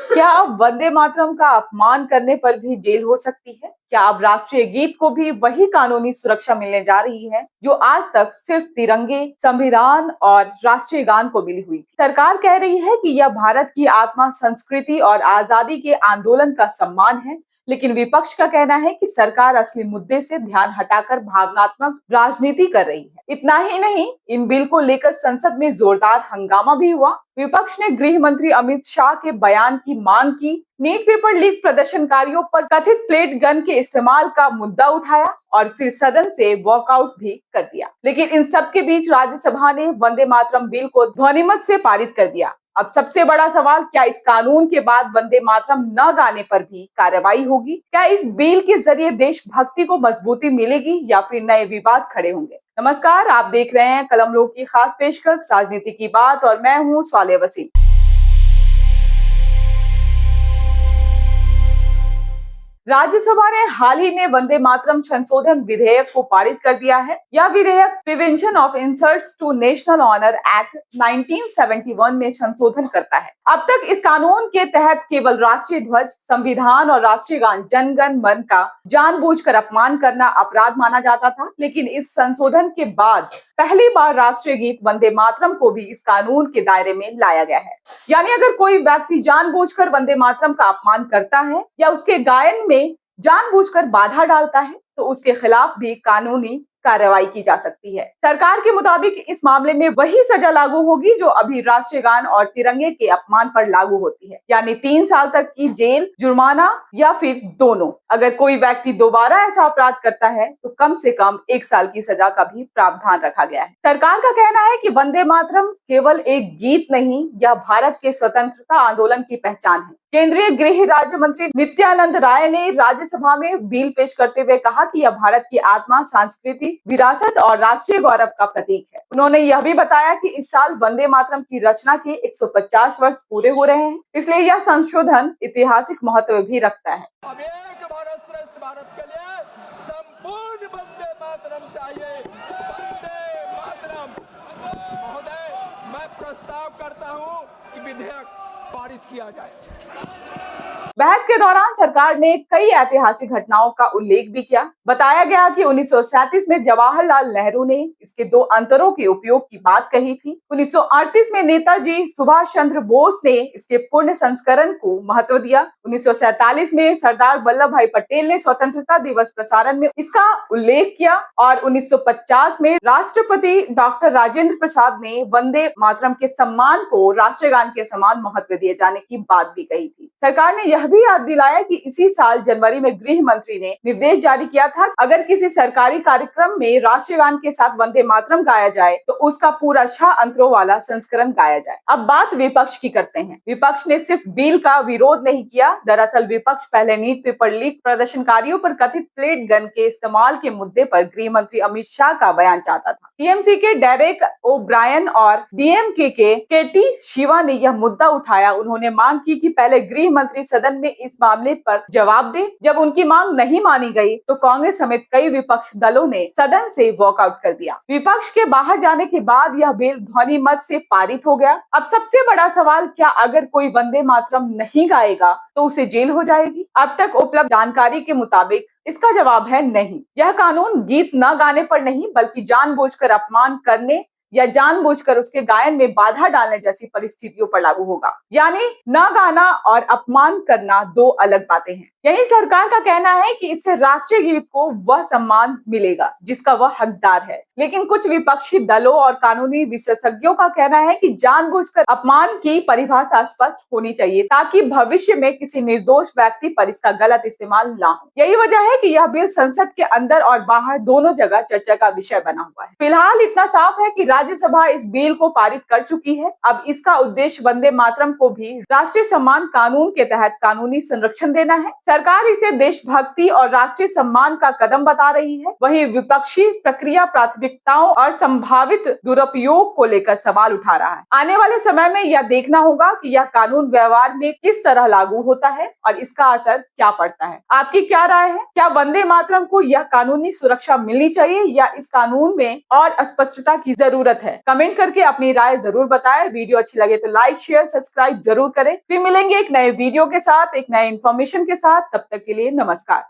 क्या अब वंदे मातरम का अपमान करने पर भी जेल हो सकती है? क्या अब राष्ट्रीय गीत को भी वही कानूनी सुरक्षा मिलने जा रही है जो आज तक सिर्फ तिरंगे, संविधान और राष्ट्रीय गान को मिली हुई थी? सरकार कह रही है कि यह भारत की आत्मा, संस्कृति और आजादी के आंदोलन का सम्मान है, लेकिन विपक्ष का कहना है कि सरकार असली मुद्दे से ध्यान हटाकर भावनात्मक राजनीति कर रही है। इतना ही नहीं, इन बिल को लेकर संसद में जोरदार हंगामा भी हुआ। विपक्ष ने गृह मंत्री अमित शाह के बयान की मांग की, नीट पेपर लीक प्रदर्शनकारियों पर कथित प्लेट गन के इस्तेमाल का मुद्दा उठाया और फिर सदन से वॉकआउट भी कर दिया। लेकिन इन सब के बीच राज्यसभा ने वंदे मातरम बिल को ध्वनिमत से पारित कर दिया। अब सबसे बड़ा सवाल, क्या इस कानून के बाद वंदे मातरम न गाने पर भी कार्रवाई होगी? क्या इस बिल के जरिए देशभक्ति को मजबूती मिलेगी या फिर नए विवाद खड़े होंगे? नमस्कार, आप देख रहे हैं कलम लोग की खास पेशकश राजनीति की बात और मैं हूं स्वाले वसीम। राज्यसभा ने हाल ही में वंदे मातरम संशोधन विधेयक को पारित कर दिया है। यह विधेयक prevention of insults to national honour act 1971 में संशोधन करता है। अब तक इस कानून के तहत केवल राष्ट्रीय ध्वज, संविधान और राष्ट्रीय गान जन गण मन का जानबूझकर अपमान करना अपराध माना जाता था, लेकिन इस संशोधन के बाद पहली बार राष्ट्रीय गीत वंदे मातरम को भी इस कानून के दायरे में लाया गया है। यानी अगर कोई व्यक्ति जानबूझकर वंदे मातरम का अपमान करता है या उसके गायन में जानबूझकर बाधा डालता है तो उसके खिलाफ भी कानूनी कार्रवाई की जा सकती है। सरकार के मुताबिक इस मामले में वही सजा लागू होगी जो अभी राष्ट्रीय गान और तिरंगे के अपमान पर लागू होती है, यानी 3 साल तक की जेल, जुर्माना या फिर दोनों। अगर कोई व्यक्ति दोबारा ऐसा अपराध करता है तो कम से कम 1 साल की सजा का भी प्रावधान रखा गया है। सरकार का कहना है कि वंदे मातरम केवल एक गीत नहीं, यह भारत के स्वतंत्रता आंदोलन की पहचान है। केंद्रीय गृह राज्य मंत्री नित्यानंद राय ने राज्यसभा में बिल पेश करते हुए कहा कि यह भारत की आत्मा, संस्कृति, विरासत और राष्ट्रीय गौरव का प्रतीक है। उन्होंने यह भी बताया कि इस साल वंदे मातरम की रचना के 150 वर्ष पूरे हो रहे हैं, इसलिए यह संशोधन ऐतिहासिक महत्व भी रखता है। अब एक भारत श्रेष्ठ भारत के लिए संपूर्ण वंदे मातरम चाहिए। वंदे मातरम। महोदय, मैं प्रस्ताव करता हूं कि विधेयक पारित किया जाए। बहस के दौरान सरकार ने कई ऐतिहासिक घटनाओं का उल्लेख भी किया। बताया गया कि 1937 में जवाहरलाल नेहरू ने इसके 2 अंतरों के उपयोग की बात कही थी। 1938 में नेताजी सुभाष चंद्र बोस ने इसके पूर्ण संस्करण को महत्व दिया। 1947 में सरदार वल्लभ भाई पटेल ने स्वतंत्रता दिवस प्रसारण में इसका उल्लेख किया और 1950 में राष्ट्रपति डॉक्टर राजेंद्र प्रसाद ने वंदे मातरम के सम्मान को राष्ट्रीय गान के समान महत्व दिए जाने की बात भी कही थी। सरकार ने यह भी याद दिलाया कि इसी साल जनवरी में गृह मंत्री ने निर्देश जारी किया था, अगर किसी सरकारी कार्यक्रम में राष्ट्रीय गान के साथ वंदे मातरम गाया जाए तो उसका पूरा 6 अंतरों वाला संस्करण गाया जाए। अब बात विपक्ष की करते हैं। विपक्ष ने सिर्फ बिल का विरोध नहीं किया। दरअसल विपक्ष पहले नीट पेपर लीक प्रदर्शनकारियों पर कथित प्लेट गन के इस्तेमाल के मुद्दे पर गृह मंत्री अमित शाह का बयान चाहता था। टीएमसी के डेरेक ओब्रायन और डीएमके के केटी शिवा ने यह मुद्दा उठाया। उन्होंने मांग की कि पहले गृह मंत्री सदन में इस मामले पर जवाब दे। जब उनकी मांग नहीं मानी गई तो कांग्रेस समेत कई विपक्ष दलों ने सदन से वॉकआउट कर दिया। विपक्ष के बाहर जाने के बाद यह बिल ध्वनि मत से पारित हो गया। अब सबसे बड़ा सवाल, क्या अगर कोई वंदे मातरम नहीं गाएगा तो उसे जेल हो जाएगी? अब तक उपलब्ध जानकारी के मुताबिक इसका जवाब है नहीं। यह कानून गीत न गाने पर नहीं बल्कि जानबूझकर अपमान करने या जानबूझकर उसके गायन में बाधा डालने जैसी परिस्थितियों पर लागू होगा। यानी न गाना और अपमान करना 2 अलग बातें हैं। यही सरकार का कहना है कि इससे राष्ट्रीय गीत को वह सम्मान मिलेगा जिसका वह हकदार है। लेकिन कुछ विपक्षी दलों और कानूनी विशेषज्ञों का कहना है कि जानबूझकर अपमान की परिभाषा स्पष्ट होनी चाहिए ताकि भविष्य में किसी निर्दोष व्यक्ति पर इसका गलत इस्तेमाल ना हो। यही वजह है कि यह बिल संसद के अंदर और बाहर दोनों जगह चर्चा का विषय बना हुआ है। फिलहाल इतना साफ है कि राज्यसभा इस बिल को पारित कर चुकी है। अब इसका उद्देश्य वंदे मातरम को भी राष्ट्रीय सम्मान कानून के तहत कानूनी संरक्षण देना है। सरकार इसे देशभक्ति और राष्ट्रीय सम्मान का कदम बता रही है। वहीं विपक्षी प्रक्रिया प्राथमिकताओं और संभावित दुरुपयोग को लेकर सवाल उठा रहा है। आने वाले समय में यह देखना होगा कि यह कानून व्यवहार में किस तरह लागू होता है और इसका असर क्या पड़ता है। आपकी क्या राय है? क्या वंदे मातरम को यह कानूनी सुरक्षा मिलनी चाहिए या इस कानून में और स्पष्टता की जरूरत जरूरत है। कमेंट करके अपनी राय जरूर बताएं। वीडियो अच्छी लगे तो लाइक शेयर सब्सक्राइब जरूर करें। फिर मिलेंगे एक नए वीडियो के साथ, एक नए इन्फॉर्मेशन के साथ। तब तक के लिए नमस्कार।